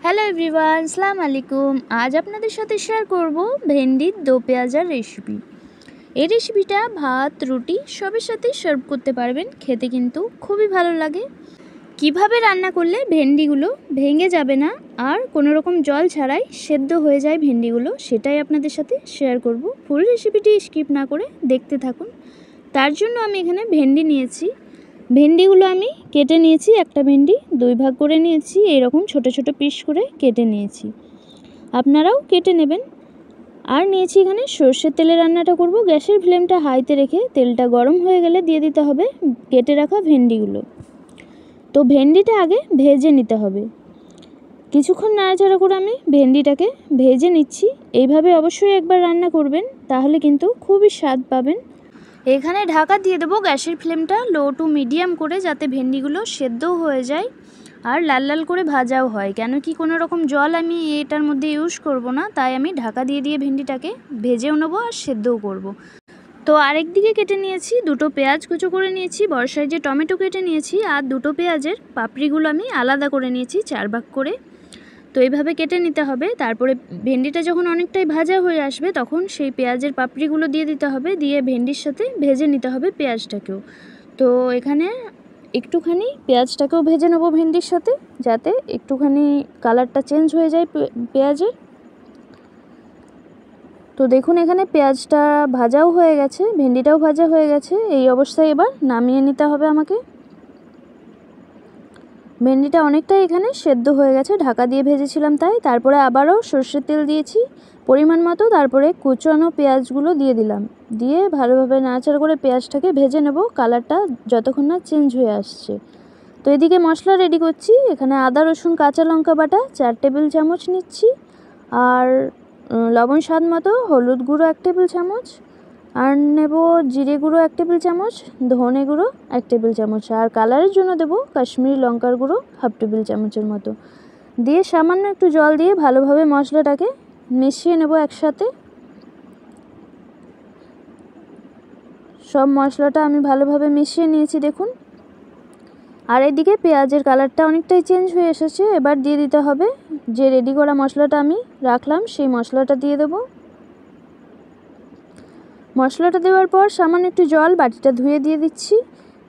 Hello everyone, আসসালামু আলাইকুম। আজ আপনাদের সাথে শেয়ার করব ভেন্ডির দো পেঁয়াজার রেসিপি। এই রেসিপিটা ভাত, রুটি সবের সাথেই সার্ভ করতে পারবেন। খেতে কিন্তু খুবই ভালো লাগে। কিভাবে রান্না করলে ভেন্ডিগুলো ভেঙে যাবে না আর কোনো রকম জল ছাড়াই সেদ্ধ হয়ে যায় ভেন্ডিগুলো, সেটাই আপনাদের সাথে শেয়ার করব। ফুল রেসিপিটি স্কিপ না করে দেখতে থাকুন। তার জন্য আমি এখানে ভেন্ডি নিয়েছি। ভেন্ডিগুলো আমি কেটে নিয়েছি, একটা ভেন্ডি দুই ভাগ করে নিয়েছি, এরকম ছোট ছোট পিস করে কেটে নিয়েছি। আপনারাও কেটে নেবেন। আর নিয়েছি এখানে সর্ষের তেলে রান্নাটা করব। গ্যাসের ফ্লেমটা হাইতে রেখে তেলটা গরম হয়ে গেলে দিয়ে দিতে হবে কেটে রাখা ভেন্ডিগুলো। তো ভেন্ডিটা আগে ভেজে নিতে হবে। কিছুক্ষণ নাড়াচাড়া করে আমি ভেন্ডিটাকে ভেজে নিচ্ছি। এইভাবে অবশ্যই একবার রান্না করবেন, তাহলে কিন্তু খুবই স্বাদ পাবেন। এখানে ঢাকা দিয়ে দেবো, গ্যাসের ফ্লেমটা লো টু মিডিয়াম করে, যাতে ভেন্ডিগুলো সেদ্ধও হয়ে যায় আর লাল লাল করে ভাজাও হয়। কেন কি কোনো রকম জল আমি এটার মধ্যে ইউজ করব না, তাই আমি ঢাকা দিয়ে দিয়ে ভেন্ডিটাকে ভেজেও নেবো আর সেদ্ধও করব। তো আরেক দিকে কেটে নিয়েছি দুটো পেঁয়াজ কুচো করে নিয়েছি, বড় সাইজের টমেটো কেটে নিয়েছি, আর দুটো পেঁয়াজের পাপড়িগুলো আমি আলাদা করে নিয়েছি 4 ভাগ করে। তো এইভাবে কেটে নিতে হবে। তারপরে ভেন্ডিটা যখন অনেকটাই ভাজা হয়ে আসবে, তখন সেই পেঁয়াজের পাপড়িগুলো দিয়ে দিতে হবে, দিয়ে ভেন্ডির সাথে ভেজে নিতে হবে পেঁয়াজটাকেও। তো এখানে একটুখানি পেঁয়াজটাকেও ভেজে নেবো ভেন্ডির সাথে, যাতে একটুখানি কালারটা চেঞ্জ হয়ে যায় পেঁয়াজের। তো দেখুন এখানে পেঁয়াজটা ভাজাও হয়ে গেছে, ভেন্ডিটাও ভাজা হয়ে গেছে। এই অবস্থায় এবার নামিয়ে নিতে হবে আমাকে। ভেন্ডিটা অনেকটাই এখানে সেদ্ধ হয়ে গেছে, ঢাকা দিয়ে ভেজেছিলাম তাই। তারপরে আবারও সর্ষের তেল দিয়েছি পরিমাণ মতো, তারপরে কুচানো পেঁয়াজগুলো দিয়ে দিলাম, দিয়ে ভালোভাবে নাড়াচাড়া করে পেঁয়াজটাকে ভেজে নেব কালারটা যতক্ষণ না চেঞ্জ হয়ে আসছে। তো এদিকে মশলা রেডি করছি। এখানে আদা রসুন কাঁচা লঙ্কা বাটা 4 টেবিল চামচ নিচ্ছি, আর লবণ স্বাদ মতো, হলুদ গুঁড়ো 1 টেবিল চামচ, আর নেব জিরে গুঁড়ো 1 টেবিল চামচ, ধনে গুঁড়ো 1 টেবিল চামচ, আর কালারের জন্য দেব কাশ্মীরি লঙ্কার গুঁড়ো 1/2 টেবিল চামচের মতো। দিয়ে সামান্য একটু জল দিয়ে ভালোভাবে মশলাটাকে মিশিয়ে নেব একসাথে। সব মশলাটা আমি ভালোভাবে মিশিয়ে নিয়েছি দেখুন। আর এদিকে পেঁয়াজের কালারটা অনেকটাই চেঞ্জ হয়ে এসেছে। এবার দিয়ে দিতে হবে যে রেডি করা মশলাটা আমি রাখলাম, সেই মশলাটা দিয়ে দেব। মশলাটা দেওয়ার পর সামান্য একটু জল বাটিটা ধুয়ে দিয়ে দিচ্ছি,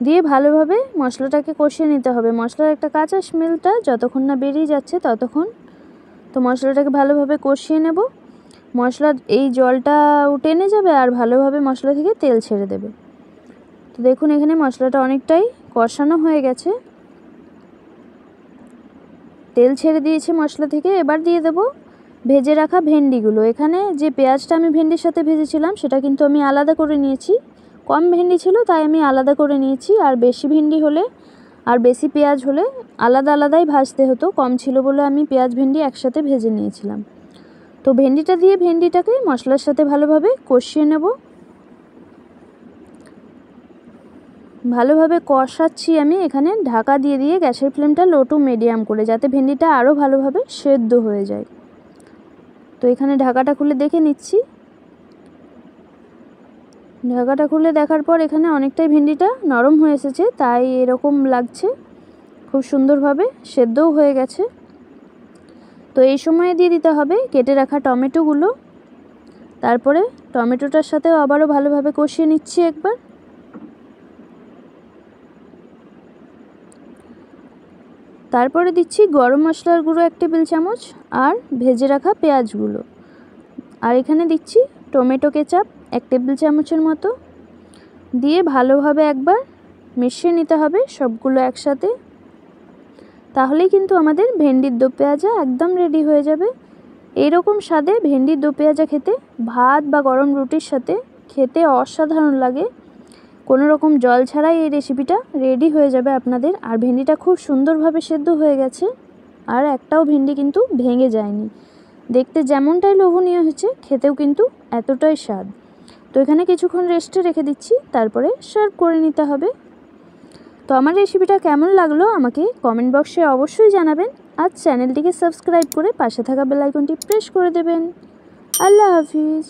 দিয়ে ভালোভাবে মশলাটাকে কষিয়ে নিতে হবে। মশলার একটা কাঁচা স্মেলটা যতক্ষণ না বেরিয়ে যাচ্ছে ততক্ষণ। তো মশলাটাকে ভালোভাবে কষিয়ে নেব। মশলার এই জলটা টেনে যাবে আর ভালোভাবে মশলা থেকে তেল ছেড়ে দেবে। তো দেখুন এখানে মশলাটা অনেকটাই কষানো হয়ে গেছে, তেল ছেড়ে দিয়েছে মশলা থেকে। এবার দিয়ে দেব ভেজে রাখা ভেন্ডিগুলো। এখানে যে পেঁয়াজটা আমি ভেন্ডির সাথে ভেজেছিলাম সেটা কিন্তু আমি আলাদা করে নিয়েছি। কম ভেন্ডি ছিল তাই আমি আলাদা করে নিয়েছি, আর বেশি ভেন্ডি হলে আর বেশি পেঁয়াজ হলে আলাদা আলাদাই ভাজতে হতো। কম ছিল বলে আমি পেঁয়াজ ভেন্ডি একসাথে ভেজে নিয়েছিলাম। তো ভেন্ডিটা দিয়ে ভেন্ডিটাকে মশলার সাথে ভালোভাবে কষিয়ে নেব। ভালোভাবে কষাচ্ছি আমি এখানে ঢাকা দিয়ে দিয়ে, গ্যাসের ফ্লেমটা লো টু মিডিয়াম করে, যাতে ভেন্ডিটা আরও ভালোভাবে সেদ্ধ হয়ে যায়। তো এখানে ঢাকাটা খুলে দেখে নিচ্ছি। ঢাকাটা খুলে দেখার পর এখানে অনেকটাই ভেন্ডিটা নরম হয়ে এসেছে, তাই এরকম লাগছে, খুব সুন্দরভাবে সেদ্ধও হয়ে গেছে। তো এই সময়ে দিয়ে দিতে হবে কেটে রাখা টমেটোগুলো। তারপরে টমেটোটার সাথেও আবারও ভালোভাবে কষিয়ে নিচ্ছি একবার। তারপরে দিচ্ছি গরম মশলার গুঁড়ো 1 টেবিল চামচ, আর ভেজে রাখা পেঁয়াজগুলো। আর এখানে দিচ্ছি টমেটো কেচাপ 1 টেবিল চামচের মতো, দিয়ে ভালোভাবে একবার মিশিয়ে নিতে হবে সবগুলো একসাথে। তাহলেই কিন্তু আমাদের ভেন্ডির দো পেঁয়াজা একদম রেডি হয়ে যাবে। এইরকম স্বাদে ভেন্ডির দো পেঁয়াজা খেতে ভাত বা গরম রুটির সাথে খেতে অসাধারণ লাগে। কোনো রকম জল ছাড়াই এই রেসিপিটা রেডি হয়ে যাবে আপনাদের। আর ভেন্ডিটা খুব সুন্দরভাবে সেদ্ধ হয়ে গেছে, আর একটাও ভেন্ডি কিন্তু ভেঙে যায়নি। দেখতে যেমনটাই লোভনীয় হয়েছে, খেতেও কিন্তু এতটাই স্বাদ। তো এখানে কিছুক্ষণ রেস্টে রেখে দিচ্ছি, তারপরে সার্ভ করে নিতে হবে। তো আমার রেসিপিটা কেমন লাগলো আমাকে কমেন্ট বক্সে অবশ্যই জানাবেন। আর চ্যানেলটিকে সাবস্ক্রাইব করে পাশে থাকা বেল আইকনটি প্রেস করে দেবেন। আল্লাহ হাফিজ।